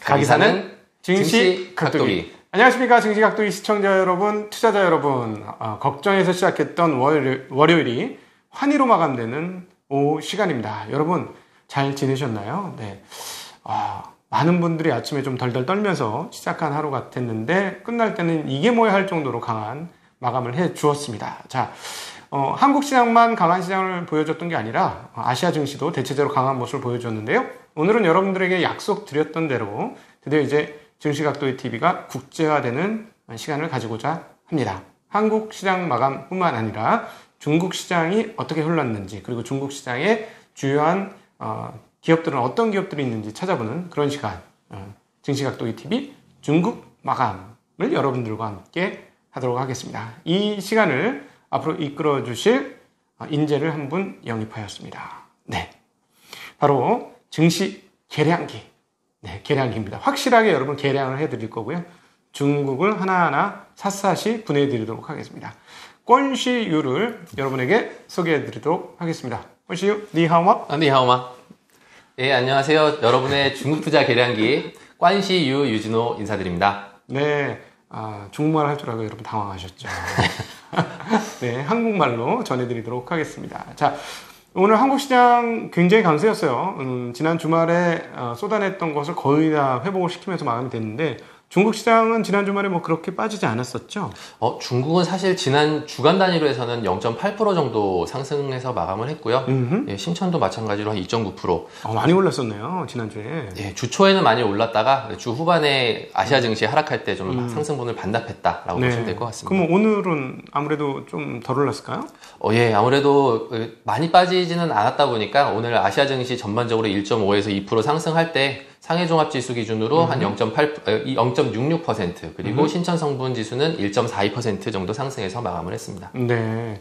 가기사는 증시 각도기. 안녕하십니까, 증시 각도기 시청자 여러분, 투자자 여러분. 걱정해서 시작했던 월요일이 환희로 마감되는 오후 시간입니다. 여러분 잘 지내셨나요? 네. 많은 분들이 아침에 좀 덜덜 떨면서 시작한 하루 같았는데 끝날 때는 이게 뭐야 할 정도로 강한 마감을 해 주었습니다. 자, 한국 시장만 강한 시장을 보여줬던 게 아니라 아시아 증시도 대체적으로 강한 모습을 보여줬는데요. 오늘은 여러분들에게 약속드렸던 대로 드디어 이제 증시각도기 TV가 국제화되는 시간을 가지고자 합니다. 한국 시장 마감뿐만 아니라 중국 시장이 어떻게 흘렀는지, 그리고 중국 시장의 주요한 기업들은 어떤 기업들이 있는지 찾아보는 그런 시간, 증시각도기 TV 중국 마감을 여러분들과 함께 하도록 하겠습니다. 이 시간을 앞으로 이끌어 주실 인재를 한 분 영입하였습니다. 네, 바로 증시 계량기. 네, 계량기입니다. 확실하게 여러분 계량을 해드릴 거고요. 중국을 하나하나 샅샅이 분해드리도록 하겠습니다. 권시유를 여러분에게 소개해드리도록 하겠습니다. 권시유, 니하오마? 니하오마. 예, 안녕하세요. 여러분의 중국 투자 계량기 권시유 유진호 인사드립니다. 네, 중국말 할 줄 알고 여러분 당황하셨죠? 네, 한국말로 전해드리도록 하겠습니다. 자, 오늘 한국 시장 굉장히 강세였어요. 지난 주말에 쏟아냈던 것을 거의 다 회복을 시키면서 마감이 됐는데, 중국 시장은 지난 주말에 뭐 그렇게 빠지지 않았었죠? 중국은 사실 지난 주간 단위로 해서는 0.8% 정도 상승해서 마감을 했고요. 예, 신천도 마찬가지로 한 2.9%. 많이 올랐었네요, 지난주에. 예, 주 초에는 많이 올랐다가 주 후반에 아시아 증시 하락할 때 좀 상승분을 반납했다라고 보시면 될 것 같습니다. 그럼 오늘은 아무래도 좀 덜 올랐을까요? 예, 아무래도 많이 빠지지는 않았다 보니까 오늘 아시아 증시 전반적으로 1.5에서 2% 상승할 때 상해 종합 지수 기준으로 한 0.66% 그리고 신천 성분 지수는 1.42% 정도 상승해서 마감을 했습니다. 네.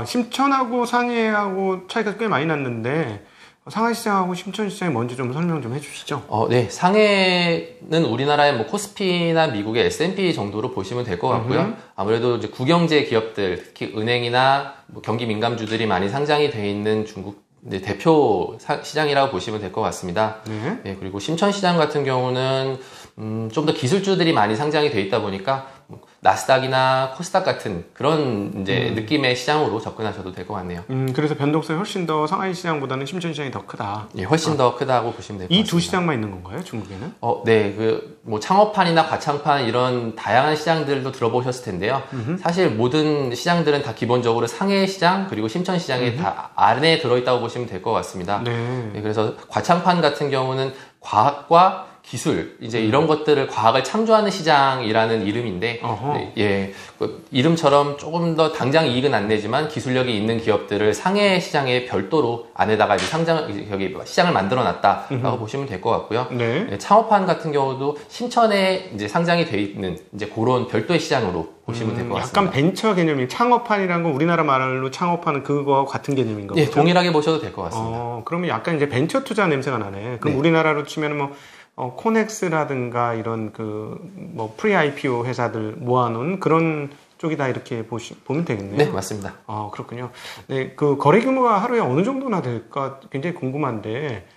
심천하고 상해하고 차이가 꽤 많이 났는데, 상해 시장하고 심천 시장이 뭔지 좀 설명 좀 해주시죠. 네. 상해는 우리나라의 뭐 코스피나 미국의 S&P 정도로 보시면 될 것 같고요. 아무래도 이제 국영제 기업들, 특히 은행이나 뭐 경기 민감주들이 많이 상장이 되어 있는 중국 대표 시장이라고 보시면 될 것 같습니다. 네. 네, 그리고 심천 시장 같은 경우는 좀 더 기술주들이 많이 상장이 되어 있다 보니까 나스닥이나 코스닥 같은 그런 이제 느낌의 시장으로 접근하셔도 될 것 같네요. 그래서 변동성이 훨씬 더 상하이 시장보다는 심천 시장이 더 크다. 예, 훨씬 더 크다고 보시면 될 것 같습니다. 이 두 시장만 있는 건가요, 중국에는? 네, 뭐 창업판이나 과창판 이런 다양한 시장들도 들어보셨을 텐데요. 사실 모든 시장들은 다 기본적으로 상해 시장 그리고 심천 시장이 다 안에 들어있다고 보시면 될 것 같습니다. 네. 예, 그래서 과창판 같은 경우는 과학과 기술, 이제 이런 것들을 과학을 창조하는 시장이라는 이름인데, 예, 이름처럼 조금 더 당장 이익은 안 내지만 기술력이 있는 기업들을 상해 시장에 별도로 안에다가 이제 시장을 만들어 놨다라고 보시면 될 것 같고요. 네. 예, 창업판 같은 경우도 심천에 이제 상장이 돼 있는 이제 그런 별도의 시장으로 보시면 될 것 같습니다. 약간 벤처 개념이, 창업판이라는 건 우리나라 말로 창업하는 그거와 같은 개념인 거죠? 예, 동일하게 보셔도 될 것 같습니다. 그러면 약간 이제 벤처 투자 냄새가 나네. 그럼 네. 우리나라로 치면 뭐, 코넥스라든가 이런 뭐 프리 IPO 회사들 모아놓은 그런 쪽이다, 이렇게 보면 되겠네요. 네, 맞습니다. 그렇군요. 네, 그 거래 규모가 하루에 어느 정도나 될까 굉장히 궁금한데,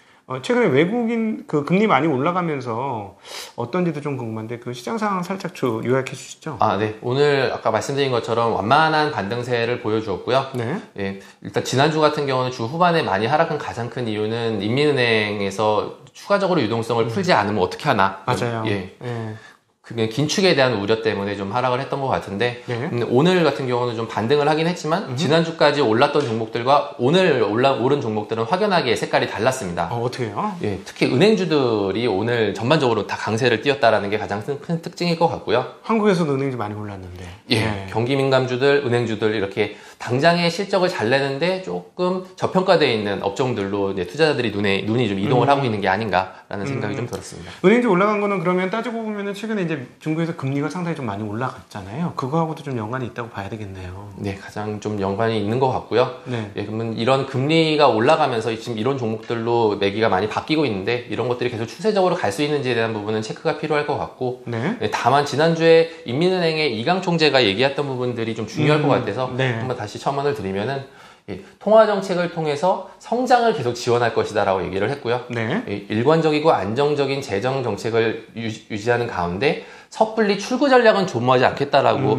최근에 외국인 금리 많이 올라가면서 어떤지도 좀 궁금한데, 그 시장 상황 살짝 요약해 주시죠. 네. 오늘 아까 말씀드린 것처럼 완만한 반등세를 보여주었고요. 네. 예, 일단 지난주 같은 경우는 주 후반에 많이 하락한 가장 큰 이유는 인민은행에서 추가적으로 유동성을 풀지 않으면 어떻게 하나. 맞아요. 예. 네. 그게 긴축에 대한 우려 때문에 좀 하락을 했던 것 같은데, 네. 오늘 같은 경우는 좀 반등을 하긴 했지만, 지난주까지 올랐던 종목들과 오늘 오른 종목들은 확연하게 색깔이 달랐습니다. 어떻게요? 예, 특히 은행주들이 오늘 전반적으로 다 강세를 띄었다라는 게 가장 큰 특징일 것 같고요. 한국에서도 은행주 많이 올랐는데. 예, 네. 경기 민감주들, 은행주들 이렇게 당장의 실적을 잘 내는데 조금 저평가되어 있는 업종들로 이제 투자자들이 눈이 좀 이동을 하고 있는 게 아닌가라는 생각이 좀 들었습니다. 은행주 올라간 거는 그러면 따지고 보면은 최근에 이제 중국에서 금리가 상당히 좀 많이 올라갔잖아요. 그거하고도 좀 연관이 있다고 봐야 되겠네요. 네, 가장 좀 연관이 있는 것 같고요. 네. 예, 그러면 이런 금리가 올라가면서 지금 이런 종목들로 매기가 많이 바뀌고 있는데 이런 것들이 계속 추세적으로 갈 수 있는지에 대한 부분은 체크가 필요할 것 같고, 네. 예, 다만 지난주에 인민은행의 이강 총재가 얘기했던 부분들이 좀 중요할 것 같아서 네. 한번 다시 첨언을 드리면은, 통화 정책을 통해서 성장을 계속 지원할 것이다라고 얘기를 했고요. 네. 일관적이고 안정적인 재정 정책을 유지하는 가운데 섣불리 출구 전략은 조모하지 않겠다라고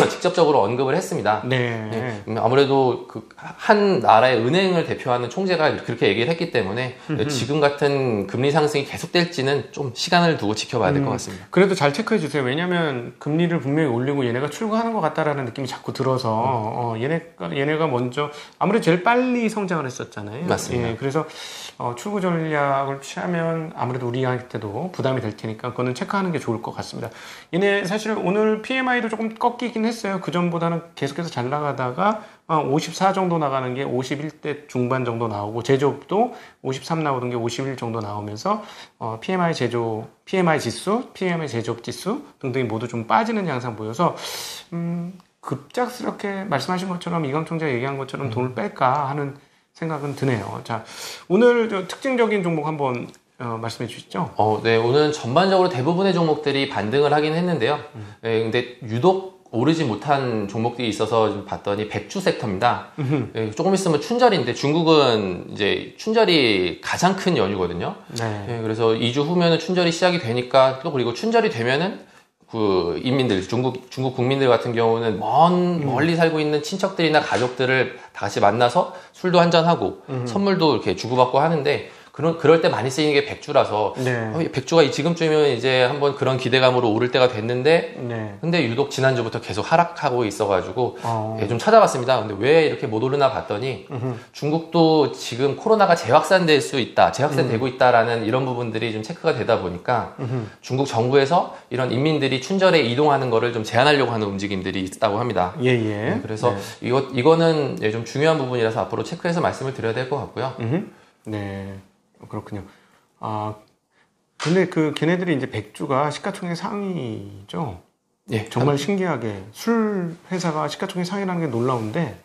직접적으로 언급을 했습니다. 네. 아무래도 한 나라의 은행을 대표하는 총재가 그렇게 얘기를 했기 때문에 지금 같은 금리 상승이 계속될지는 좀 시간을 두고 지켜봐야 될 것 같습니다. 그래도 잘 체크해 주세요. 왜냐하면 금리를 분명히 올리고 얘네가 출구하는 것 같다라는 느낌이 자꾸 들어서 얘네가 먼저 아무래도 제일 빨리 성장을 했었잖아요. 맞습니다. 예, 그래서 출구 전략을 취하면 아무래도 우리한테도 부담이 될 테니까 그거는 체크하는 게 좋을 것 같습니다. 얘네 사실 오늘 PMI도 조금 꺾이긴 했어요. 그전보다는 계속해서 잘 나가다가 54 정도 나가는 게 51대 중반 정도 나오고 제조업도 53 나오던 게 51 정도 나오면서 PMI 지수, PMI 제조업 지수 등등이 모두 좀 빠지는 양상 보여서 급작스럽게 말씀하신 것처럼 이강 총재가 얘기한 것처럼 돈을 뺄까 하는 생각은 드네요. 자, 오늘 특징적인 종목 한번 말씀해 주시죠. 네, 오늘 전반적으로 대부분의 종목들이 반등을 하긴 했는데요. 네, 근데 유독 오르지 못한 종목들이 있어서 좀 봤더니 백주 섹터입니다. 네, 조금 있으면 춘절인데 중국은 이제 춘절이 가장 큰 연휴거든요. 네. 네, 그래서 2주 후면은 춘절이 시작이 되니까 또 그리고 춘절이 되면은 인민들, 중국 국민들 같은 경우는 멀리 살고 있는 친척들이나 가족들을 다 같이 만나서 술도 한잔하고 선물도 이렇게 주고받고 하는데 그럴 때 많이 쓰이는 게 백주라서 네. 백주가 지금쯤이면 이제 한번 그런 기대감으로 오를 때가 됐는데 네. 근데 유독 지난주부터 계속 하락하고 있어가지고 좀 찾아봤습니다. 근데 왜 이렇게 못 오르나 봤더니 중국도 지금 코로나가 재확산될 수 있다, 재확산되고 있다라는 이런 부분들이 좀 체크가 되다 보니까 중국 정부에서 이런 인민들이 춘절에 이동하는 거를 좀 제한하려고 하는 움직임들이 있다고 합니다. 예. 그래서 이거는 좀 중요한 부분이라서 앞으로 체크해서 말씀을 드려야 될 것 같고요. 네. 그렇군요. 근데 걔네들이 이제 백주가 시가총액 상위죠. 예. 정말 신기하게 술 회사가 시가총액 상위라는 게 놀라운데,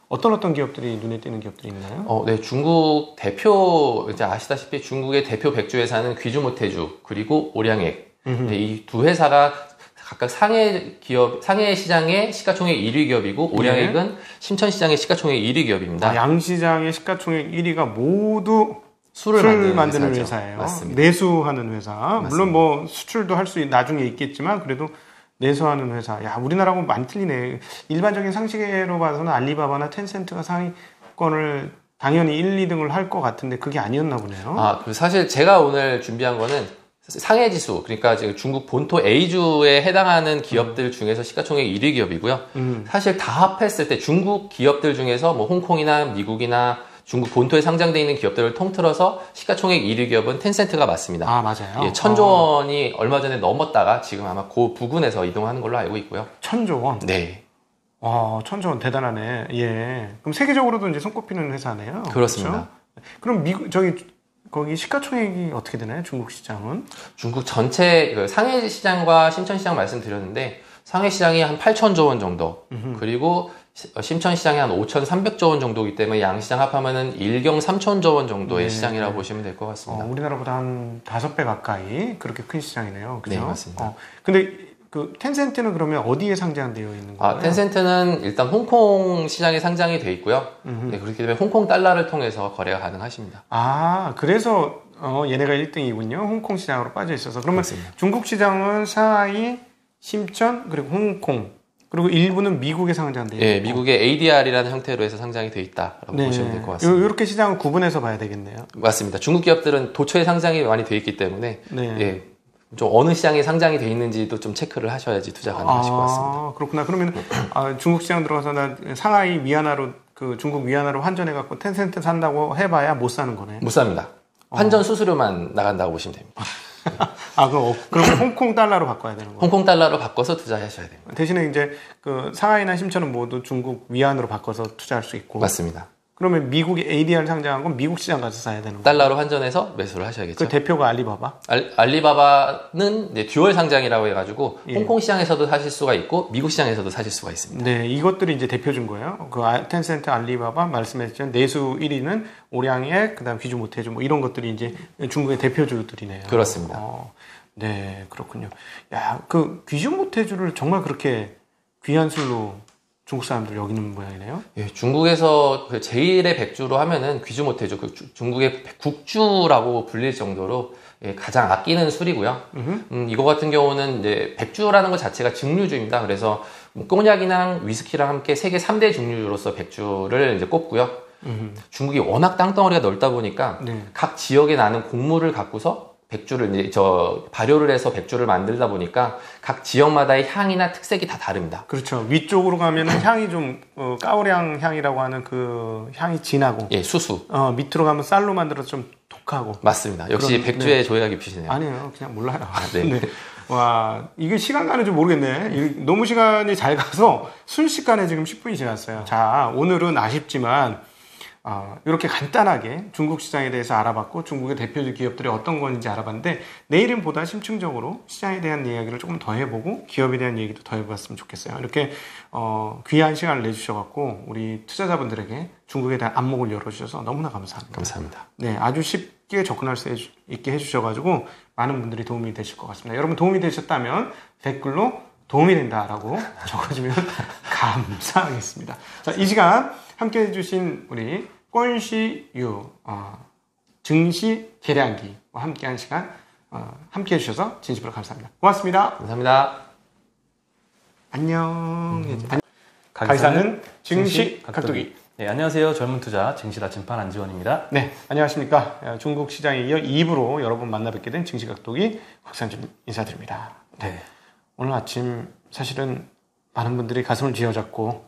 어떤 기업들이 눈에 띄는 기업들이 있나요? 네. 중국 대표, 이제 아시다시피 중국의 대표 백주 회사는 귀주모태주, 그리고 오량액. 네, 이 두 회사가 각각 상해 시장의 시가총액 1위 기업이고, 오량액은 심천 시장의 시가총액 1위 기업입니다. 양시장의 시가총액 1위가 모두 술을 만드는 회사예요. 맞습니다. 내수하는 회사. 맞습니다. 물론 뭐 수출도 할 수 나중에 있겠지만 그래도 내수하는 회사. 야, 우리나라하고 많이 틀리네. 일반적인 상식으로 봐서는 알리바바나 텐센트가 상위권을 당연히 1, 2등을 할 것 같은데 그게 아니었나 보네요. 사실 제가 오늘 준비한 거는 상해 지수, 그러니까 지금 중국 본토 A주에 해당하는 기업들 중에서 시가총액 1위 기업이고요. 사실 다 합했을 때 중국 기업들 중에서 뭐 홍콩이나 미국이나 중국 본토에 상장되어 있는 기업들을 통틀어서 시가총액 1위 기업은 텐센트가 맞습니다. 맞아요. 예, 1,000조 원이 얼마 전에 넘었다가 지금 아마 그 부근에서 이동하는 걸로 알고 있고요. 1,000조 원? 네. 1,000조 원 대단하네. 예. 그럼 세계적으로도 이제 손꼽히는 회사네요. 그렇습니다. 그렇죠? 그럼 거기 시가총액이 어떻게 되나요? 중국 시장은? 중국 전체 상해 시장과 심천 시장 말씀드렸는데 상해 시장이 한 8,000조 원 정도, 그리고 심천 시장이 한 5,300조 원 정도이기 때문에 양시장 합하면은 1경 3,000조 원 정도의 시장이라고 보시면 될 것 같습니다. 우리나라보다 한 5배 가까이 그렇게 큰 시장이네요. 그죠? 네, 맞습니다. 근데 텐센트는 그러면 어디에 상장되어 있는 거예요? 텐센트는 일단 홍콩 시장에 상장이 돼 있고요. 네, 그렇기 때문에 홍콩 달러를 통해서 거래가 가능하십니다. 그래서 얘네가 1등이군요. 홍콩 시장으로 빠져 있어서. 그러면 그렇습니다. 중국 시장은 상하이, 심천, 그리고 홍콩, 그리고 일부는 미국에 상장돼 있고. 예, 미국의 ADR이라는 형태로 해서 상장이 돼 있다라고 보시면 될 것 같습니다. 이렇게 시장을 구분해서 봐야 되겠네요. 맞습니다. 중국 기업들은 도처에 상장이 많이 돼 있기 때문에 예, 좀 어느 시장에 상장이 돼 있는지도 좀 체크를 하셔야지 투자 가능하실 것 같습니다. 그렇구나. 그러면 중국 시장 들어가서 나 상하이 위안화로 중국 위안화로 환전해 갖고 텐센트 산다고 해봐야 못 사는 거네. 못 삽니다. 환전 수수료만 나간다고 보시면 됩니다. 그럼 홍콩 달러로 바꿔야 되는 거예요? 홍콩 달러로 바꿔서 투자하셔야 됩니다. 대신에 이제 상하이나 심천은 모두 중국 위안으로 바꿔서 투자할 수 있고. 맞습니다. 그러면 미국이 ADR 상장한 건 미국 시장 가서 사야 되는 거예요? 달러로 환전해서 매수를 하셔야겠죠. 그 대표가 알리바바? 알리바바는 이제 듀얼 상장이라고 해가지고 홍콩 시장에서도 사실 수가 있고 미국 시장에서도 사실 수가 있습니다. 네, 이것들이 이제 대표준 거예요. 텐센트, 알리바바 말씀하셨죠. 내수 1위는 오량액, 그다음 귀주모태주 뭐 이런 것들이 이제 중국의 대표주들이네요. 그렇습니다. 네, 그렇군요. 야, 귀주모태주를 정말 그렇게 귀한 술로 중국 사람들 여기는 모양이네요. 예, 중국에서 그 제1의 백주로 하면은 귀주 모태주, 그 중국의 국주라고 불릴 정도로 예, 가장 아끼는 술이고요. 이거 같은 경우는 이제 백주라는 것 자체가 증류주입니다. 그래서 꼬냑이랑 위스키랑 함께 세계 3대 증류주로서 백주를 이제 꼽고요. 중국이 워낙 땅덩어리가 넓다 보니까 네. 각 지역에 나는 곡물을 갖고서 백주를 이제 발효를 해서 백주를 만들다 보니까 각 지역마다의 향이나 특색이 다 다릅니다. 그렇죠. 위쪽으로 가면은 향이 좀 까오량 향이라고 하는 그 향이 진하고, 예, 수수. 밑으로 가면 쌀로 만들어서 좀 독하고. 맞습니다. 역시 백주의 네. 조예가 깊으시네요. 아니에요. 그냥 몰라요. 네. 네. 와, 이게 시간 가는 줄 모르겠네. 너무 시간이 잘 가서 순식간에 지금 10분이 지났어요. 자, 오늘은 아쉽지만 이렇게 간단하게 중국 시장에 대해서 알아봤고 중국의 대표적 기업들이 어떤 건지 알아봤는데 내일은 보다 심층적으로 시장에 대한 이야기를 조금 더 해보고 기업에 대한 얘기도 더 해봤으면 좋겠어요. 이렇게 귀한 시간을 내주셔갖고 우리 투자자분들에게 중국에 대한 안목을 열어주셔서 너무나 감사합니다. 감사합니다. 네, 아주 쉽게 접근할 수 있게 해주셔가지고 많은 분들이 도움이 되실 것 같습니다. 여러분 도움이 되셨다면 댓글로 도움이 된다라고 적어주면 감사하겠습니다. 자, 이 시간 함께 해주신 우리 권시유 증시 계량기와 함께한 시간 함께 해주셔서 진심으로 감사합니다. 고맙습니다. 감사합니다. 안녕. 가이사는 증시 각도기. 네, 안녕하세요. 젊은 투자 증시 나침반 안지원입니다. 네, 안녕하십니까. 중국 시장에 이어 2부로 여러분 만나 뵙게 된 증시 각도기 곽상준 인사드립니다. 네. 오늘 아침 사실은 많은 분들이 가슴을 쥐어잡고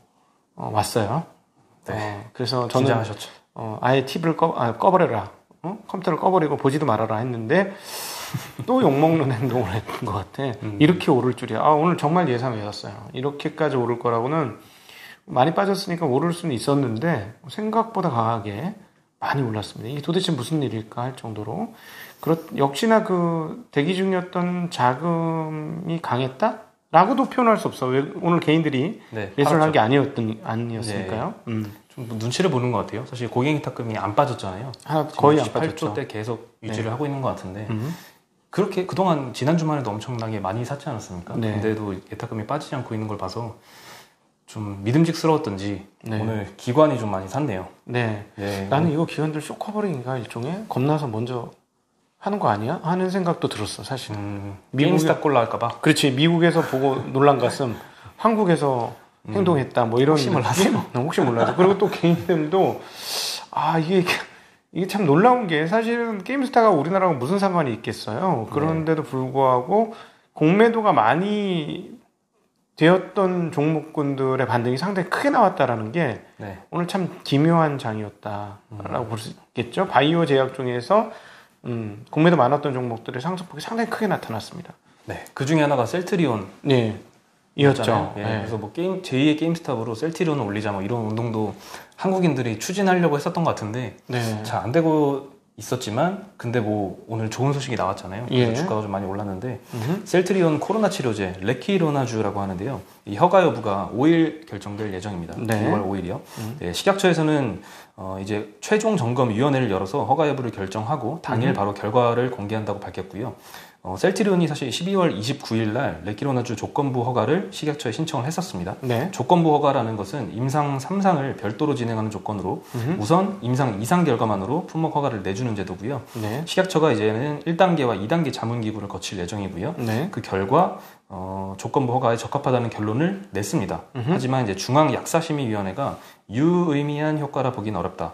왔어요. 네. 그래서 저는 긴장하셨죠. 아예 TV를 꺼버려라. 컴퓨터를 꺼버리고 보지도 말아라 했는데 또 욕먹는 행동을 했던 것 같아. 이렇게 오를 줄이야. 오늘 정말 예상 외였어요. 이렇게까지 오를 거라고는 많이 빠졌으니까 오를 수는 있었는데 생각보다 강하게 많이 올랐습니다. 이게 도대체 무슨 일일까 할 정도로 역시나 그 대기 중이었던 자금이 강했다? 라고도 표현할 수 없어. 왜 오늘 개인들이 매수를 한 게 아니었으니까요. 네. 좀 눈치를 보는 것 같아요. 사실 고객 탁금이 안 빠졌잖아요. 거의 안 빠졌죠. 8조 대 계속 유지를 하고 있는 것 같은데 그렇게 그동안 지난 주말에도 엄청나게 많이 샀지 않았습니까? 네. 근데도 예탁금이 빠지지 않고 있는 걸 봐서 좀 믿음직스러웠던지 오늘 기관이 좀 많이 샀네요. 네. 나는 이거 기관들 쇼커버링인가 일종의 겁나서 먼저 하는 거 아니야? 하는 생각도 들었어, 사실. 게임스탑 꼴 나올까봐. 그렇지. 미국에서 보고 놀란 가슴, 한국에서 행동했다, 뭐 이런. 혹시 몰라서. 혹시 몰라서. 그리고 또 개인들도, 이게 참 놀라운 게 사실은 게임스타가 우리나라하고 무슨 상관이 있겠어요. 그런데도 불구하고 공매도가 많이 되었던 종목군들의 반등이 상당히 크게 나왔다라는 게 오늘 참 기묘한 장이었다라고 볼 수 있겠죠. 바이오 제약 중에서 공매도 많았던 종목들의 상승폭이 상당히 크게 나타났습니다. 네, 그 중에 하나가 셀트리온. 네, 이었죠. 네. 그래서 뭐 제2의 게임스탑으로 셀트리온을 올리자 뭐 이런 운동도 한국인들이 추진하려고 했었던 것 같은데 잘 안 되고 있었지만 근데 뭐 오늘 좋은 소식이 나왔잖아요. 그래서 주가가 좀 많이 올랐는데 셀트리온 코로나 치료제 레키로나주라고 하는데요. 이 허가 여부가 5일 결정될 예정입니다. 6월 5일이요. 네, 식약처에서는 이제 최종 점검위원회를 열어서 허가 여부를 결정하고 당일 바로 결과를 공개한다고 밝혔고요. 셀트리온이 사실 12월 29일 날 레키로나주 조건부 허가를 식약처에 신청을 했었습니다. 조건부 허가라는 것은 임상 3상을 별도로 진행하는 조건으로 우선 임상 2상 결과만으로 품목 허가를 내주는 제도고요. 식약처가 이제는 1단계와 2단계 자문기구를 거칠 예정이고요. 그 결과 조건부 허가에 적합하다는 결론을 냈습니다. 하지만 이제 중앙약사심의위원회가 유의미한 효과라 보기는 어렵다.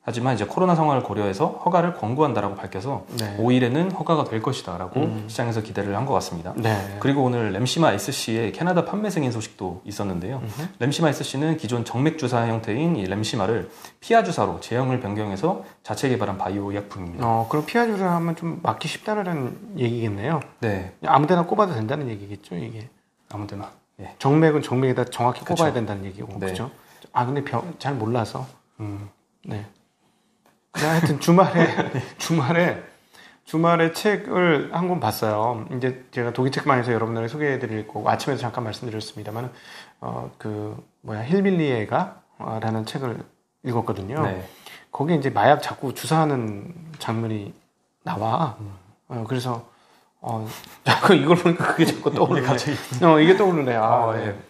하지만 이제 코로나 상황을 고려해서 허가를 권고한다라고 밝혀서 5일에는 허가가 될 것이다라고 시장에서 기대를 한 것 같습니다. 그리고 오늘 램시마 SC의 캐나다 판매 승인 소식도 있었는데요. 램시마 SC는 기존 정맥 주사 형태인 이 램시마를 피하 주사로 제형을 변경해서 자체 개발한 바이오 의약품입니다. 그럼 피하 주사 하면 좀 맞기 쉽다는 얘기겠네요. 네. 아무데나 꼽아도 된다는 얘기겠죠, 이게. 아무데나. 예. 정맥은 정맥에다 정확히 꼽아야 된다는 얘기고, 그렇죠? 근데 잘 몰라서. 네. 하여튼 주말에 책을 한 권 봤어요. 이제 제가 독일 책방에서 여러분들에게 소개해드릴 거고 아침에도 잠깐 말씀드렸습니다만 힐빌리에가라는 책을 읽었거든요. 거기에 이제 마약 자꾸 주사하는 장면이 나와. 그래서 이걸 보니까 그게 자꾸 떠오르네. 이게 떠오르네.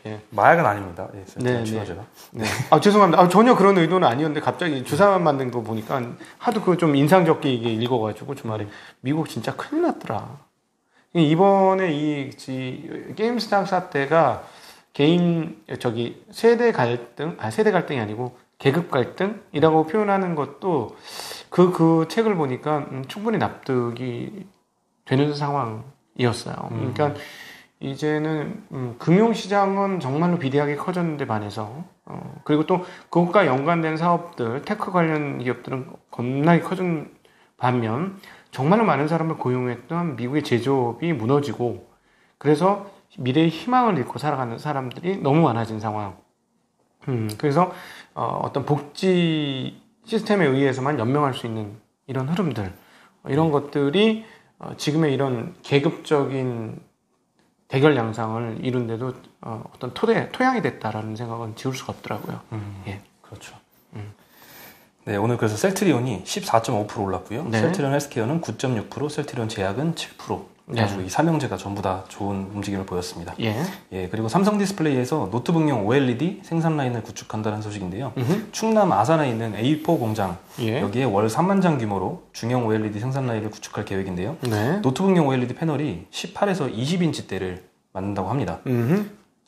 예. 마약은 아닙니다. 예, 셀트리온 네. 죄송합니다. 전혀 그런 의도는 아니었는데 갑자기 주사만 만든 거 보니까 하도 그 좀 인상적게 이게 읽어가지고 주말에 미국 진짜 큰일 났더라. 이번에 이 게임스탑 사태가 세대 갈등이 아니고 계급 갈등이라고 표현하는 것도 그 책을 보니까 충분히 납득이 되는 상황이었어요. 그러니까 이제는 금융시장은 정말로 비대하게 커졌는데 반해서 그리고 또 그것과 연관된 사업들, 테크 관련 기업들은 겁나게 커진 반면 정말로 많은 사람을 고용했던 미국의 제조업이 무너지고 그래서 미래의 희망을 잃고 살아가는 사람들이 너무 많아진 상황. 그래서 어떤 복지 시스템에 의해서만 연명할 수 있는 이런 흐름들, 이런 것들이 지금의 이런 계급적인 대결 양상을 이룬데도 어떤 토양이 됐다라는 생각은 지울 수가 없더라고요. 예, 그렇죠. 네, 오늘 그래서 셀트리온이 14.5% 올랐고요. 네. 셀트리온 헬스케어는 9.6%, 셀트리온 제약은 7%. 그래가지고 이 삼형제가 전부 다 좋은 움직임을 보였습니다. 예, 그리고 삼성 디스플레이에서 노트북용 OLED 생산 라인을 구축한다는 소식인데요. 충남 아산에 있는 A4 공장 여기에 월 3만 장 규모로 중형 OLED 생산 라인을 구축할 계획인데요. 네. 노트북용 OLED 패널이 18에서 20인치대를 만든다고 합니다.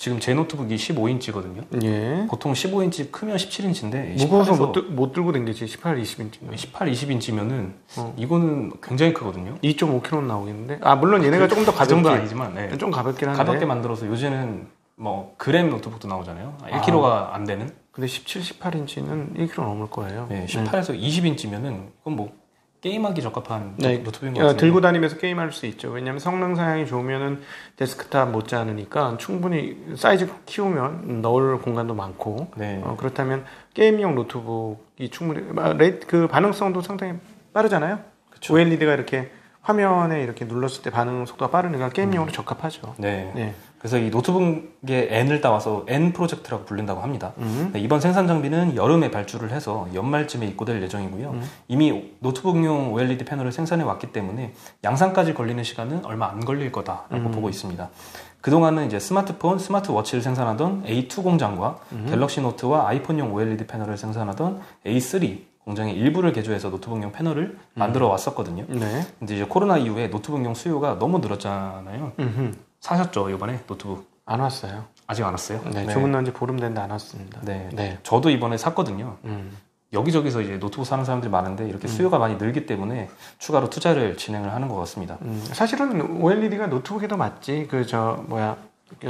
지금 제 노트북이 15인치거든요. 예. 보통 15인치 크면 17인치인데 무거워서 못 들고 댕기지. 18, 20인치면 18, 20인치면은 이거는 굉장히 크거든요. 2.5kg 나오겠는데? 물론 얘네가 조금 더 가볍게, 그 정도는 아니지만 네. 좀 가볍긴 한데 가볍게 만들어서 요새는 뭐 그램 노트북도 나오잖아요. 1kg가 안 되는. 근데 17, 18인치는 1kg 넘을 거예요. 네, 18에서 20인치면은 이건 뭐 게임하기 적합한 노트북인 것 같아요. 들고 다니면서 게임할 수 있죠. 왜냐하면 성능 사양이 좋으면은 데스크탑 못지않으니까 충분히 사이즈 키우면 넣을 공간도 많고 그렇다면 게임용 노트북이 충분히 그 반응성도 상당히 빠르잖아요. 그쵸. OLED가 이렇게 화면에 이렇게 눌렀을 때 반응 속도가 빠르니까 게임용으로 적합하죠. 네. 그래서 이 노트북의 N을 따와서 N 프로젝트라고 불린다고 합니다. 네, 이번 생산 장비는 여름에 발주를 해서 연말쯤에 입고될 예정이고요. 이미 노트북용 OLED 패널을 생산해 왔기 때문에 양산까지 걸리는 시간은 얼마 안 걸릴 거다라고 보고 있습니다. 그동안은 이제 스마트폰, 스마트워치를 생산하던 A2 공장과 갤럭시 노트와 아이폰용 OLED 패널을 생산하던 A3 공장의 일부를 개조해서 노트북용 패널을 만들어 왔었거든요. 네. 근데 이제 코로나 이후에 노트북용 수요가 너무 늘었잖아요. 사셨죠, 이번에 노트북? 안 왔어요. 아직 안 왔어요? 네. 주문한 지 보름 됐는데 안 왔습니다. 네. 저도 이번에 샀거든요. 여기저기서 이제 노트북 사는 사람들이 많은데 이렇게 수요가 많이 늘기 때문에 추가로 투자를 진행을 하는 것 같습니다. 사실은 OLED가 노트북에 더 맞지.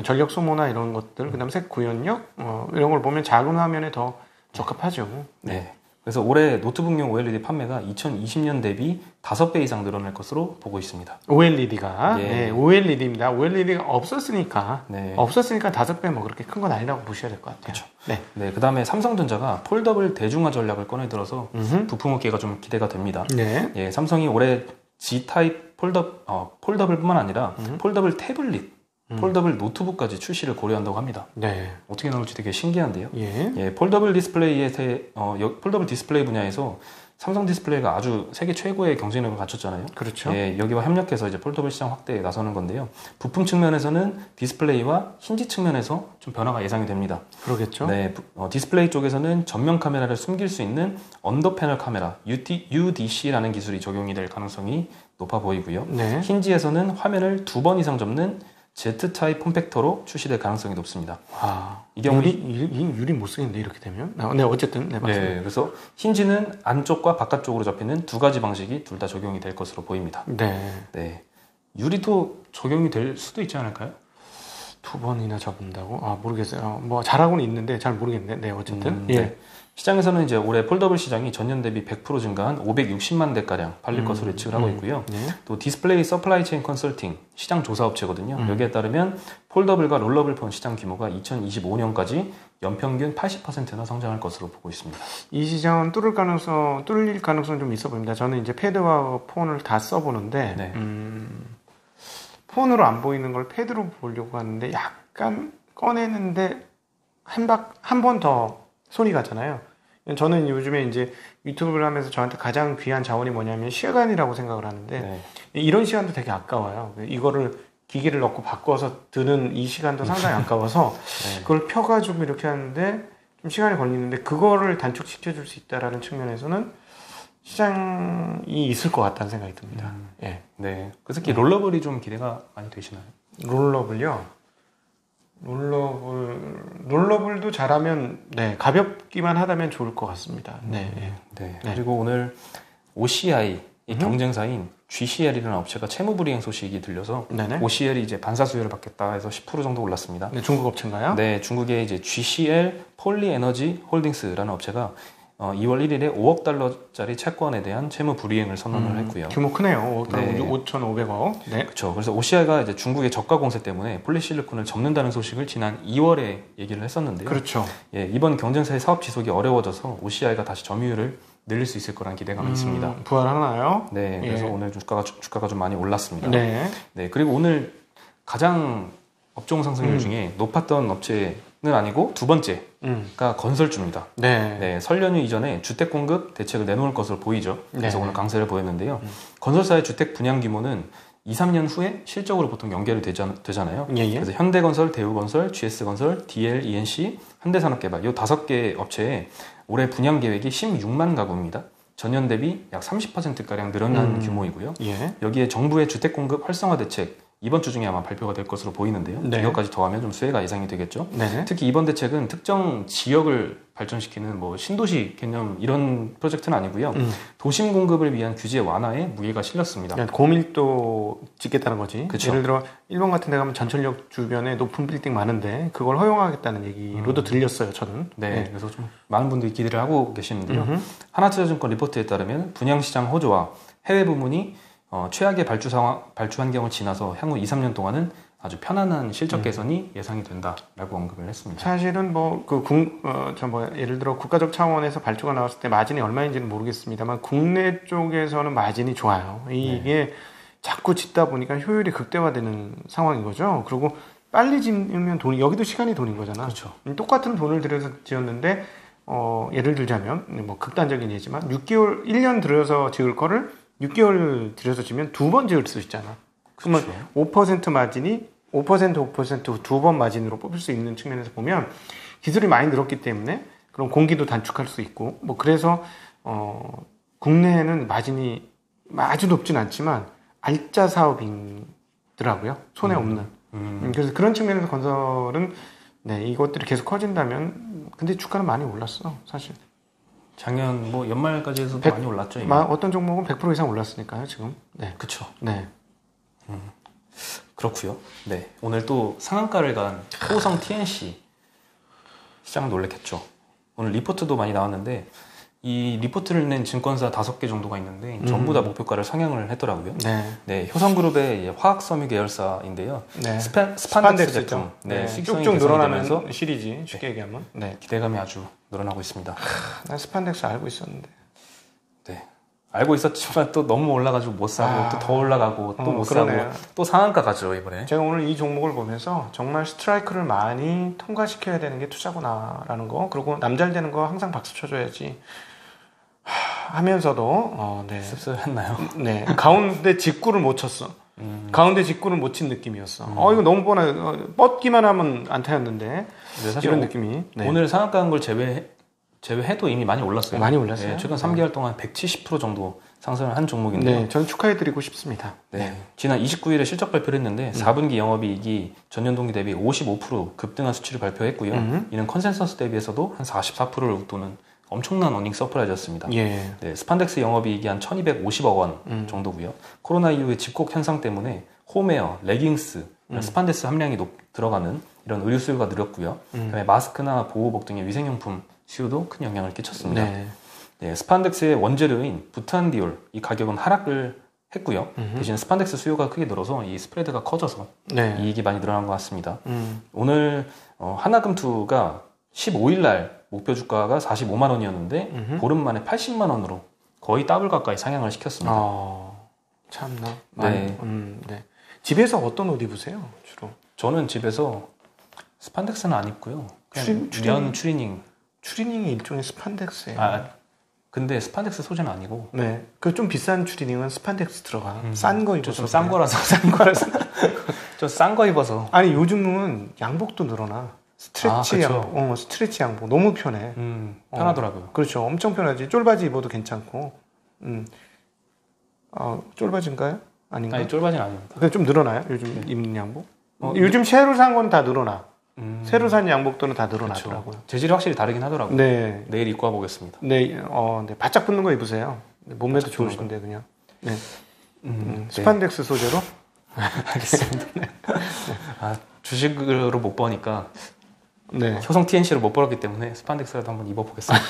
전력 소모나 이런 것들, 그다음에 색 구현력 이런 걸 보면 작은 화면에 더 적합하죠. 네. 그래서 올해 노트북용 OLED 판매가 2020년 대비 5배 이상 늘어날 것으로 보고 있습니다. OLED가? 네, OLED입니다. OLED가 없었으니까 5배 뭐 그렇게 큰 건 아니라고 보셔야 될 것 같아요. 그렇죠. 네, 그 다음에 삼성전자가 폴더블 대중화 전략을 꺼내들어서 부품 업계가 좀 기대가 됩니다. 예, 삼성이 올해 G타입 폴더블뿐만 아니라 폴더블 태블릿, 폴더블 노트북까지 출시를 고려한다고 합니다. 네. 어떻게 나올지 되게 신기한데요. 예, 폴더블 디스플레이 분야에서 삼성 디스플레이가 아주 세계 최고의 경쟁력을 갖췄잖아요. 그렇죠. 예, 여기와 협력해서 이제 폴더블 시장 확대에 나서는 건데요. 부품 측면에서는 디스플레이와 힌지 측면에서 좀 변화가 예상이 됩니다. 그러겠죠. 네, 디스플레이 쪽에서는 전면 카메라를 숨길 수 있는 언더 패널 카메라 UDC라는 기술이 적용이 될 가능성이 높아 보이고요. 네. 힌지에서는 화면을 2번 이상 접는 Z타입 폼팩터로 출시될 가능성이 높습니다. 이 경우 유리 못 쓰겠는데 이렇게 되면? 네, 어쨌든 네, 그래서 힌지는 안쪽과 바깥쪽으로 접히는 두 가지 방식이 둘 다 적용이 될 것으로 보입니다. 네. 유리도 적용이 될 수도 있지 않을까요? 2번이나 접는다고? 모르겠어요. 뭐 잘하고는 있는데 잘 모르겠네. 네, 어쨌든. 네. 시장에서는 이제 올해 폴더블 시장이 전년 대비 100% 증가한 560만 대가량 팔릴 것으로 예측을 하고 있고요. 또 디스플레이 서플라이 체인 컨설팅 시장 조사 업체거든요. 여기에 따르면 폴더블과 롤러블 폰 시장 규모가 2025년까지 연평균 80%나 성장할 것으로 보고 있습니다. 이 시장은 뚫릴 가능성 좀 있어 보입니다. 저는 이제 패드와 폰을 다 써보는데 폰으로 안 보이는 걸 패드로 보려고 하는데 약간 꺼내는데 한 번 더 손이 가잖아요. 저는 요즘에 이제 유튜브를 하면서 저한테 가장 귀한 자원이 뭐냐면 시간이라고 생각을 하는데 네. 이런 시간도 되게 아까워요. 이거를 기기를 넣고 바꿔서 드는 이 시간도 상당히 아까워서 네. 그걸 펴가지고 이렇게 하는데 좀 시간이 걸리는데 그거를 단축시켜 줄 수 있다라는 측면에서는 시장이 있을 것 같다는 생각이 듭니다. 예. 네. 그 특히 롤러블이 좀 기대가 많이 되시나요? 롤러블요? 롤러블도 잘하면, 네, 가볍기만 하다면 좋을 것 같습니다. 네. 네. 그리고 오늘 OCI, 이 경쟁사인 GCL이라는 업체가 채무불이행 소식이 들려서 네네. OCL이 이제 반사수혜를 받겠다 해서 10% 정도 올랐습니다. 네, 중국 업체인가요? 네, 중국의 이제 GCL 폴리에너지 홀딩스라는 업체가 2월 1일에 5억 달러짜리 채권에 대한 채무 불이행을 선언을 했고요. 규모 크네요. 5억 달러, 네. 5,500억. 네. 그렇죠. 그래서 OCI가 이제 중국의 저가 공세 때문에 폴리실리콘을 접는다는 소식을 지난 2월에 얘기를 했었는데요. 그렇죠. 예, 이번 경쟁사의 사업 지속이 어려워져서 OCI가 다시 점유율을 늘릴 수 있을 거라는 기대감이 있습니다. 부활하나요? 네, 그래서 예. 오늘 주가가 좀 많이 올랐습니다. 네. 네, 그리고 오늘 가장 업종 상승률 중에 높았던 업체는 아니고 두 번째가 건설주입니다. 네. 네, 설 연휴 이전에 주택 공급 대책을 내놓을 것으로 보이죠. 그래서 네. 오늘 강세를 보였는데요. 건설사의 주택 분양 규모는 2, 3년 후에 실적으로 보통 연결이 되잖아요. 예. 그래서 현대건설, 대우건설, GS건설, DL, ENC, 현대산업개발 이 5개 업체의 올해 분양 계획이 16만 가구입니다. 전년 대비 약 30%가량 늘어난 규모이고요. 예. 여기에 정부의 주택 공급 활성화 대책 이번 주 중에 아마 발표가 될 것으로 보이는데요. 네. 이것까지 더하면 좀 수혜가 예상이 되겠죠. 네. 특히 이번 대책은 특정 지역을 발전시키는 뭐 신도시 개념 이런 프로젝트는 아니고요. 도심 공급을 위한 규제 완화에 무게가 실렸습니다. 고밀도 짓겠다는 거지. 그쵸. 예를 들어 일본 같은 데 가면 전철역 주변에 높은 빌딩 많은데 그걸 허용하겠다는 얘기로도 들렸어요. 저는. 네, 그래서 좀 많은 분들이 기대를 하고 계시는데요. 하나투자증권 리포트에 따르면 분양시장 호조와 해외 부문이 최악의 발주 환경을 지나서 향후 2, 3년 동안은 아주 편안한 실적 개선이 예상이 된다라고 언급을 했습니다. 사실은 예를 들어 국가적 차원에서 발주가 나왔을 때 마진이 얼마인지는 모르겠습니다만 국내 쪽에서는 마진이 좋아요. 이게 자꾸 짓다 보니까 효율이 극대화되는 상황인 거죠. 그리고 빨리 짓으면 여기도 시간이 돈인 거잖아. 그렇죠. 똑같은 돈을 들여서 지었는데 예를 들자면 뭐 극단적인 예지만 6개월, 1년 들여서 지을 거를 6개월 들여서 지면 2번 지을 수 있잖아. 그러면 5% 마진이 5% 두 번 마진으로 뽑힐 수 있는 측면에서 보면 기술이 많이 늘었기 때문에 그럼 공기도 단축할 수 있고 뭐 그래서 국내에는 마진이 아주 높진 않지만 알짜 사업이더라고요. 손해 없는. 그래서 그런 측면에서 건설은 이것들이 계속 커진다면 근데 주가는 많이 올랐어 사실. 작년 뭐 연말까지 해서도 많이 올랐죠. 이미. 어떤 종목은 100% 이상 올랐으니까요 지금. 네, 그렇죠. 네. 그렇고요. 네, 오늘 또 상한가를 간 호성 TNC 시장 놀랬겠죠. 오늘 리포트도 많이 나왔는데 이 리포트를 낸 증권사 5개 정도가 있는데 전부 다 목표가를 상향을 했더라고요. 네, 효성그룹의 화학섬유 계열사인데요. 네. 스판덱스 제품, 쭉쭉 늘어나는 시리즈 쉽게 얘기하면. 기대감이 아주 늘어나고 있습니다. 난 스판덱스 알고 있었는데. 네. 알고 있었지만 또 너무 올라가지고 못 사고 또 더 올라가고 또 못 사고 또 상한가 가죠 이번에. 제가 오늘 이 종목을 보면서 정말 스트라이크를 많이 통과시켜야 되는 게 투자구나라는 거, 그리고 남잘 되는 거 항상 박수 쳐줘야지 하면서도 씁쓸했나요? 네, 가운데 직구를 못 쳤어. 가운데 직구를 못 친 느낌이었어. 이거 너무 뻗기만 하면 안타였는데 사실 이런 느낌이. 오늘 상한가 한 걸 제외해도 이미 많이 올랐어요. 많이 올랐어요. 최근 3개월 동안 170% 정도 상승을 한 종목인데요. 네, 저는 축하해드리고 싶습니다. 지난 29일에 실적 발표를 했는데 4분기 영업이익이 전년 동기 대비 55% 급등한 수치를 발표했고요. 이는 컨센서스 대비해서도 한 44%를 웃도는 엄청난 어닝 서프라이즈였습니다. 스판덱스 영업이익이 한 1,250억 원 정도고요. 코로나 이후의 집콕 현상 때문에 홈웨어, 레깅스, 스판덱스 함량이 들어가는 이런 의류 수요가 늘었고요. 그다음에 마스크나 보호복 등의 위생용품 수요도 큰 영향을 끼쳤습니다. 스판덱스의 원재료인 부탄디올 이 가격은 하락을 했고요. 대신 스판덱스 수요가 크게 늘어서 이 스프레드가 커져서 이익이 많이 늘어난 것 같습니다. 오늘 하나금투가 15일 날 목표 주가가 45만 원이었는데 보름 만에 80만 원으로 거의 더블 가까이 상향을 시켰습니다. 참나. 집에서 어떤 옷 입으세요 주로? 저는 집에서 스판덱스는 안 입고요. 그냥 면 추리닝. 추리닝이 일종의 스판덱스예요. 근데 스판덱스 소재는 아니고. 네. 그 좀 비싼 추리닝은 스판덱스 들어가. 싼 거 입어서. 좀 싼 거라서. 좀 싼 거 입어서. 아니, 요즘은 양복도 늘어나. 스트레치 양복. 스트레치 양복. 너무 편해. 편하더라고요. 그렇죠. 엄청 편하지. 쫄바지 입어도 괜찮고. 쫄바지인가요? 아닌가? 아니, 쫄바지는 아닙니다. 근데 좀 늘어나요? 요즘 입는 양복? 요즘 새로 산 건 다 늘어나. 새로 산 양복들은 다 늘어나더라고요. 그렇죠. 재질이 확실히 다르긴 하더라고요. 네. 내일 입고 와보겠습니다. 네, 네. 바짝 붙는 거 입으세요. 몸매도 좋으신데 그냥. 네. 스판덱스 소재로? 알겠습니다. 네. 주식으로 못 보니까 네. 효성 TNC를 못 벌었기 때문에 스판덱스라도 한번 입어보겠습니다.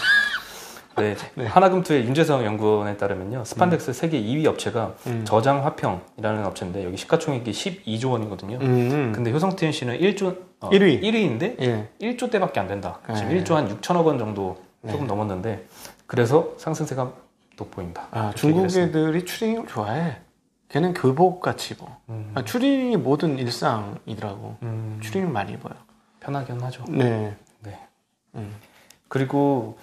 네. 하나금투의 윤재성 연구원에 따르면요, 스판덱스 세계 2위 업체가 저장화평이라는 업체인데 여기 시가총액이 12조 원이거든요. 근데 효성 TNC는 1위인데 예. 1조 대밖에 안 된다. 지금 1조 한 6천억 원 정도 조금 넘었는데 그래서 상승세가 돋보인다. 중국 애들이 추리닝을 좋아해. 걔는 교복 같이 입어. 추리닝이 모든 일상이더라고. 추리닝을 많이 입어요. 편하긴 하죠. 네. 그리고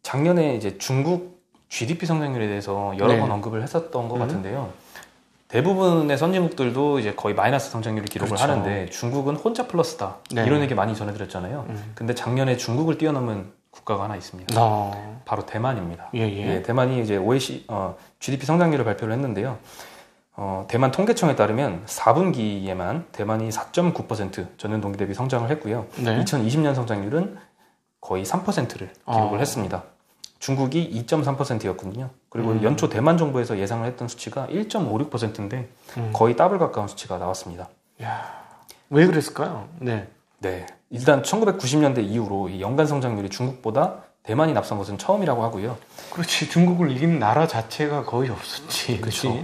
작년에 이제 중국 GDP 성장률에 대해서 여러 번 언급을 했었던 것 같은데요. 대부분의 선진국들도 이제 거의 마이너스 성장률을 기록을 그렇죠. 하는데 중국은 혼자 플러스다. 이런 얘기 많이 전해드렸잖아요. 근데 작년에 중국을 뛰어넘은 국가가 하나 있습니다. 바로 대만입니다. 대만이 이제 GDP 성장률을 발표를 했는데요. 대만 통계청에 따르면 4분기에만 대만이 4.9% 전년 동기 대비 성장을 했고요. 2020년 성장률은 거의 3%를 기록을 했습니다. 중국이 2.3%였거든요. 그리고 연초 대만 정부에서 예상을 했던 수치가 1.56%인데 거의 더블 가까운 수치가 나왔습니다. 왜 그랬을까요? 네. 일단 1990년대 이후로 이 연간 성장률이 중국보다 대만이 앞선 것은 처음이라고 하고요. 그렇지. 중국을 이긴 나라 자체가 거의 없었지. 그렇죠.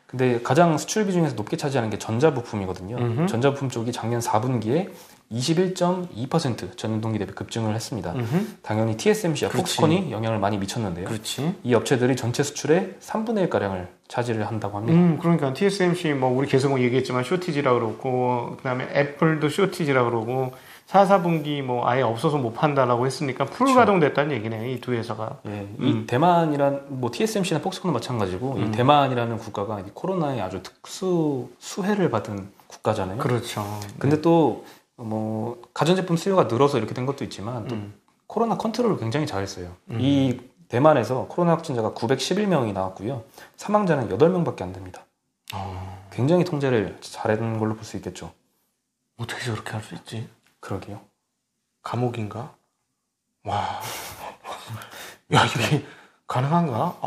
근데 가장 수출비 중에서 높게 차지하는 게 전자부품이거든요. 전자부품 쪽이 작년 4분기에 21.2% 전년 동기 대비 급증을 했습니다. 당연히 TSMC와 폭스콘이 영향을 많이 미쳤는데요. 이 업체들이 전체 수출의 3분의 1가량을 차지를 한다고 합니다. 그러니까 TSMC 우리 계속 얘기했지만 쇼티지라 그러고, 그다음에 애플도 쇼티지라 그러고, 4, 4분기 아예 없어서 못 판다라고 했으니까 풀 가동됐다는 얘기네, 이 두 회사가. 이 대만이란 TSMC나 폭스콘은 마찬가지고 이 대만이라는 국가가 이 코로나에 아주 특수 수혜를 받은 국가잖아요. 그렇죠. 근데 또 가전제품 수요가 늘어서 이렇게 된 것도 있지만 또 코로나 컨트롤을 굉장히 잘했어요. 이 대만에서 코로나 확진자가 911명이 나왔고요. 사망자는 8명밖에 안 됩니다. 굉장히 통제를 잘한 걸로 볼 수 있겠죠. 어떻게 저렇게 할 수 있지? 그러게요. 감옥인가? 와. 야, 이게 가능한가?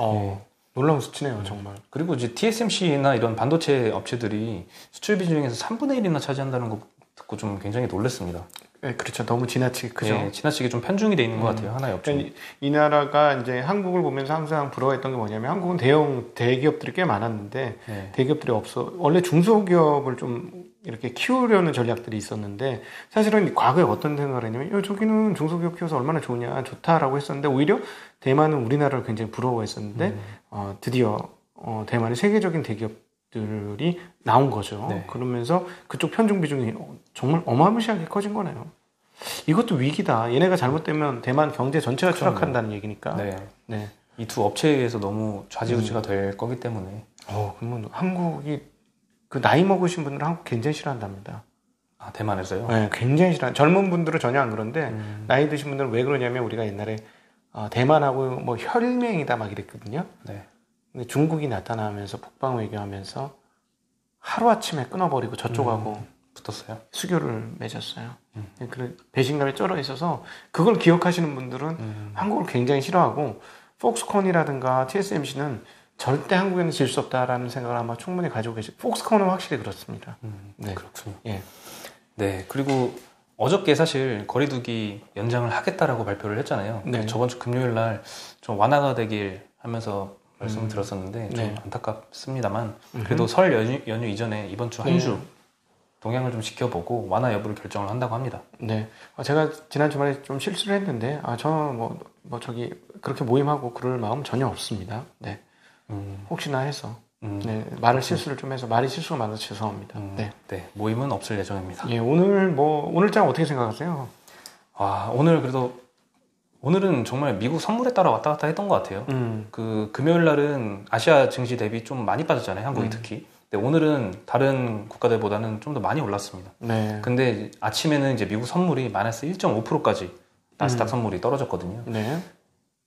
놀라운 수치네요, 정말. 그리고 이제 TSMC나 이런 반도체 업체들이 수출비 중에서 3분의 1이나 차지한다는 거 듣고 좀 굉장히 놀랐습니다. 네, 그렇죠. 너무 지나치게 크죠. 지나치게 좀 편중이 돼 있는 것 같아요. 하나의 업체. 이 나라가 이제 한국을 보면서 항상 부러워했던 게 뭐냐면 한국은 대기업들이 꽤 많았는데 대기업들이 없어. 원래 중소기업을 좀 이렇게 키우려는 전략들이 있었는데 사실은 과거에 어떤 생각을 했냐면 저기는 중소기업 키워서 얼마나 좋냐, 좋다라고 했었는데 오히려 대만은 우리나라를 굉장히 부러워했었는데 드디어 대만의 세계적인 대기업들이 나온 거죠. 그러면서 그쪽 편중 비중이 정말 어마무시하게 커진 거네요. 이것도 위기다. 얘네가 잘못되면 대만 경제 전체가 추락한다는 얘기니까. 이 두 업체에 의해서 너무 좌지우지가 될 거기 때문에. 그러면 한국이 그 나이 먹으신 분들은 한국 굉장히 싫어한답니다. 대만에서요? 네, 굉장히 싫어. 젊은 분들은 전혀 안 그런데 나이 드신 분들은 왜 그러냐면 우리가 옛날에 대만하고 혈맹이다 막 이랬거든요. 근데 중국이 나타나면서 북방 외교하면서 하루아침에 끊어버리고 저쪽하고 붙었어요. 수교를 맺었어요. 그 배신감에 쩔어 있어서 그걸 기억하시는 분들은 한국을 굉장히 싫어하고 폭스콘이라든가 TSMC는 절대 한국에는 질 수 없다라는 생각을 아마 충분히 가지고 계시고 폭스콘은 확실히 그렇습니다. 그렇군요. 그리고 어저께 사실 거리두기 연장을 하겠다라고 발표를 했잖아요. 저번 주 금요일 날 좀 완화가 되길 하면서 말씀을 들었었는데 좀 안타깝습니다만 그래도 설 연휴 이전에 이번 주 한 주 동향을 좀 지켜보고 완화 여부를 결정을 한다고 합니다. 제가 지난 주말에 좀 실수를 했는데 저는 저기 그렇게 모임하고 그럴 마음 전혀 없습니다. 혹시나 해서 말을 실수를 좀 해서 말이 실수가 많아서 죄송합니다. 모임은 없을 예정입니다. 오늘장 어떻게 생각하세요? 오늘 그래도 오늘은 정말 미국 선물에 따라 왔다 갔다 했던 것 같아요. 그 금요일 날은 아시아 증시 대비 좀 많이 빠졌잖아요. 한국이 특히. 근데 오늘은 다른 국가들보다는 좀 더 많이 올랐습니다. 네. 근데 아침에는 이제 미국 선물이 마이너스 1.5%까지 나스닥 선물이 떨어졌거든요. 네.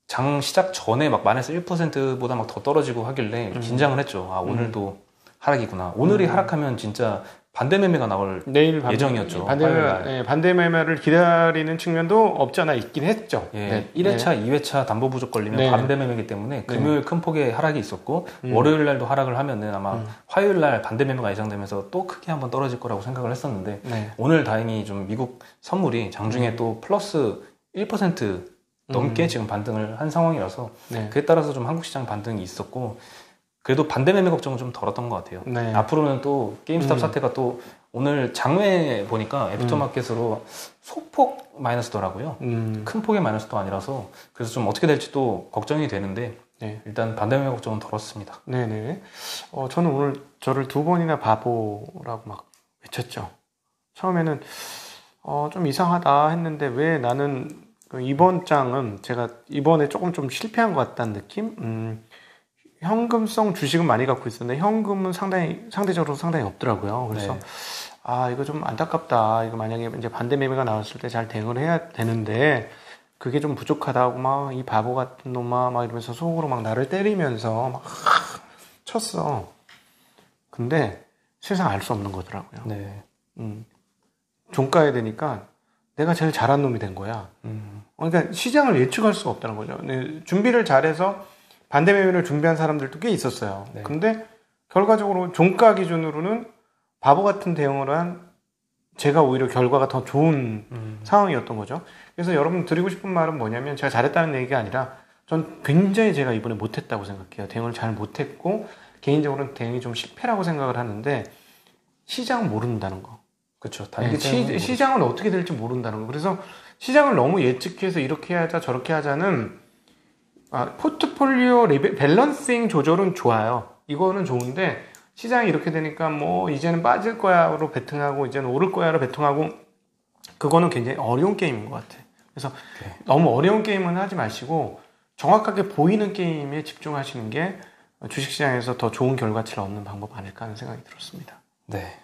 장 시작 전에 막 마이너스 1%보다 막 더 떨어지고 하길래 긴장을 했죠. 오늘도 하락이구나. 오늘이 하락하면 진짜 반대 매매가 나올 내일 예정이었죠. 반대 매매를 기다리는 측면도 없지 않아 있긴 했죠. 예, 네. 1회차, 2회차 담보 부족 걸리면 반대 매매이기 때문에 금요일 큰 폭의 하락이 있었고 월요일 날도 하락을 하면은 아마 화요일 날 반대 매매가 예상되면서 또 크게 한번 떨어질 거라고 생각을 했었는데 오늘 다행히 좀 미국 선물이 장중에 또 플러스 1% 넘게 지금 반등을 한 상황이라서 그에 따라서 좀 한국 시장 반등이 있었고 그래도 반대 매매 걱정은 좀 덜었던 것 같아요. 네. 앞으로는 또 게임스탑 사태가 또 오늘 장외 보니까 애프터마켓으로 소폭 마이너스더라고요. 큰 폭의 마이너스도 아니라서 그래서 좀 어떻게 될지 또 걱정이 되는데 일단 반대 매매 걱정은 덜었습니다. 네네. 저는 오늘 저를 2번이나 바보라고 막 외쳤죠. 처음에는 좀 이상하다 했는데 왜 나는 이번 장은 제가 이번에 조금 좀 실패한 것 같다는 느낌? 현금성 주식은 많이 갖고 있었는데 현금은 상대적으로 상당히 없더라고요. 그래서 이거 좀 안타깝다. 이거 만약에 이제 반대 매매가 나왔을 때 잘 대응을 해야 되는데 그게 좀 부족하다고 막 이 바보 같은 놈아 막 이러면서 속으로 막 나를 때리면서 막 쳤어. 근데 세상 알 수 없는 거더라고요. 네. 종가에 되니까 내가 제일 잘한 놈이 된 거야. 그러니까 시장을 예측할 수가 없다는 거죠. 준비를 잘해서 반대 매매를 준비한 사람들도 꽤 있었어요. 네. 근데 결과적으로 종가 기준으로는 바보 같은 대응을 한 제가 오히려 결과가 더 좋은 상황이었던 거죠. 그래서 여러분 드리고 싶은 말은 뭐냐면 제가 잘했다는 얘기가 아니라 전 굉장히 제가 이번에 못했다고 생각해요. 대응을 잘 못했고 개인적으로는 대응이 좀 실패라고 생각을 하는데 시장은 모른다는 거. 그렇죠. 시장은 어떻게 될지 모른다는 거. 그래서 시장을 너무 예측해서 이렇게 하자 저렇게 하자는 포트폴리오 밸런싱 조절은 좋아요. 이거는 좋은데 시장이 이렇게 되니까 뭐 이제는 빠질 거야로 베팅하고 이제는 오를 거야로 베팅하고 그거는 굉장히 어려운 게임인 것 같아. 그래서 너무 어려운 게임은 하지 마시고 정확하게 보이는 게임에 집중하시는 게 주식시장에서 더 좋은 결과치를 얻는 방법 아닐까 하는 생각이 들었습니다. 네.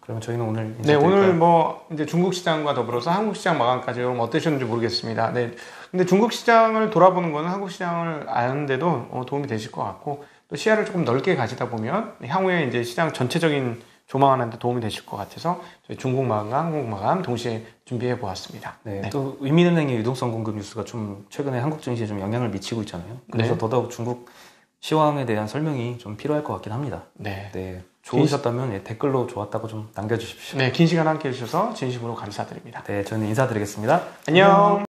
그러면 저희는 오늘 오늘 뭐 이제 중국 시장과 더불어서 한국 시장 마감까지 여러분 어떠셨는지 모르겠습니다. 근데 중국 시장을 돌아보는 거는 한국 시장을 아는데도 도움이 되실 것 같고 또 시야를 조금 넓게 가지다 보면 향후에 이제 시장 전체적인 조망하는데 도움이 되실 것 같아서 저희 중국 마감과 한국 마감 동시에 준비해 보았습니다. 또 위민은행의 유동성 공급 뉴스가 좀 최근에 한국 증시에 좀 영향을 미치고 있잖아요. 그래서 더더욱 중국 시황에 대한 설명이 좀 필요할 것 같긴 합니다. 좋으셨다면 댓글로 좋았다고 좀 남겨주십시오. 긴 시간 함께 해주셔서 진심으로 감사드립니다. 저는 인사드리겠습니다. 안녕.